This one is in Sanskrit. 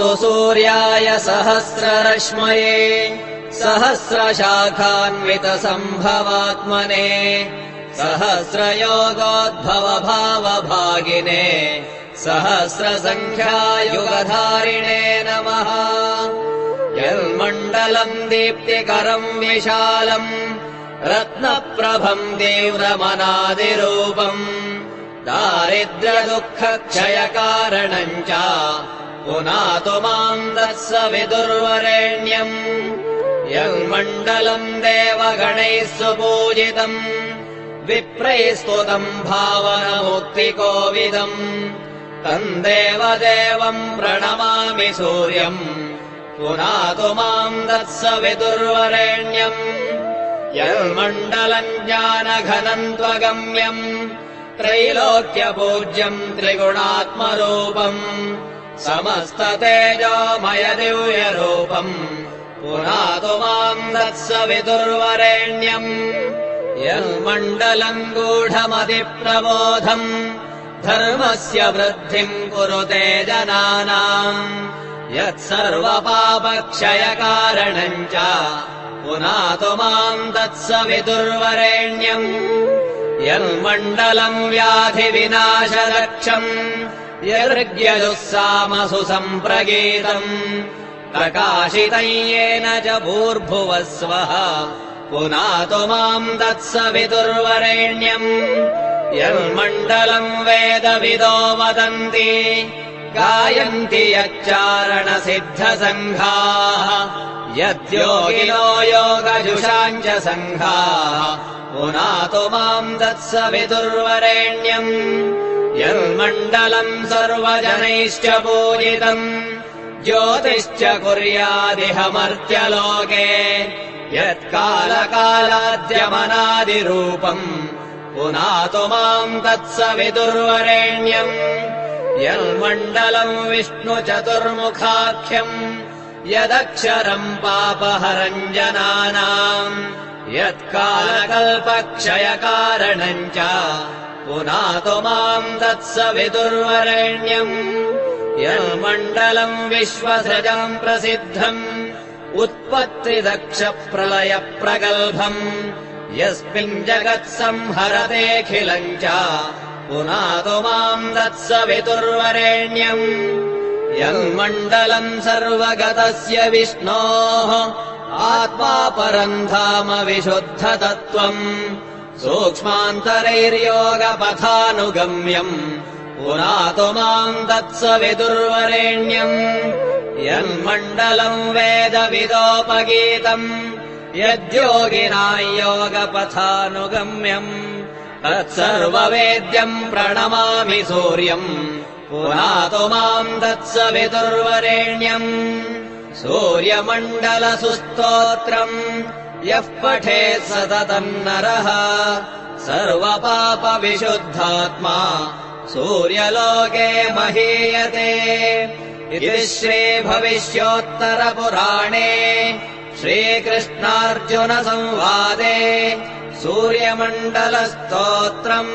नमोऽस्तु सूर्याय सहस्ररश्मये सहस्रशाखान्वितसम्भवात्मने सहस्रयोगोद्भवभावभागिने सहस्रसङ्ख्यायुगधारिणे नमः। यन्मण्डलम् दीप्तिकरम् विशालम् रत्नप्रभम् तीव्रमनादिरूपम् दारिद्र्यदुःखक्षयकारणम् च पुनातु माम् तत्सवितुर्वरेण्यम्। यन्मण्डलम् देवगणैः सुपूजितम् विप्रैः स्तुतम् भावनमुक्तिकोविदम् तम् देवदेवम् प्रणमामि सूर्यम् पुनातु माम् तत्सवितुर्वरेण्यम्। यन्मण्डलम् ज्ञानघनम् त्वगम्यम् त्रैलोक्यपूज्यम् त्रिगुणात्मरूपम् समस्ततेजोमय दिव्यरूपम् पुनातु माम् तत्सवितुर्वरेण्यम्। यन्मण्डलम् गूढमतिप्रबोधम् धर्मस्य वृद्धिम् कुरुते जनानाम् यत्सर्वपापक्षयकारणम् च पुनातु माम् तत्सवितुर्वरेण्यम्। यन्मण्डलम् व्याधिविनाशरक्षम् यर्ग्यजुःसामसु सम्प्रगीतम् प्रकाशितम् येन च भूर्भुवः स्वः पुनातु माम् तत्सवितुर्वरेण्यम्। यन्मण्डलम् वेदविदो वदन्ति गायन्ति यच्चारणसिद्धसङ्घाः यद्योगिनो योगजुषाम् च सङ्घाः पुनातु माम् तत्सवितुर्वरेण्यम्। यन्मण्डलम् सर्वजनैश्च पूजितम् ज्योतिश्च कुर्यादिह मर्त्यलोके यत्कालकालाद्यमनादिरूपम् पुनातु माम् तत्सवितुर्वरेण्यम्। यन्मण्डलम् विष्णुचतुर्मुखाख्यम् यदक्षरम् पापहरम् जनानाम् यत्कालकल्पक्षयकारणम् च पुनातु माम् तत्सवितुर्वरेण्यम्। यन्मण्डलम् विश्वसृजम् प्रसिद्धम् उत्पत्तिदक्षप्रलयप्रगल्भम् यस्मिन् जगत्संहरतेऽखिलम् च पुनातु माम् तत्सवितुर्वरेण्यम्। यन्मण्डलम् सर्वगतस्य विष्णोः आत्मा परम् धाम विशुद्धतत्त्वम् सूक्ष्मान्तरैर्योगपथानुगम्यम् पुनातु माम् तत्सवितुर्वरेण्यम्। यन्मण्डलम् वेदविदोपगीतम् यद्योगिनाम् योगपथानुगम्यम् तत्सर्ववेद्यम् प्रणमामि सूर्यम् पुनातु माम् तत्सवितुर्वरेण्यम्। सूर्यमण्डलसुस्तोत्रम् यः पठेत् सततम् नरः सर्वपापविशुद्धात्मा सूर्यलोके महीयते। इति श्रीभविष्योत्तरपुराणे श्रीकृष्णार्जुनसंवादे सूर्यमण्डलस्तोत्रम्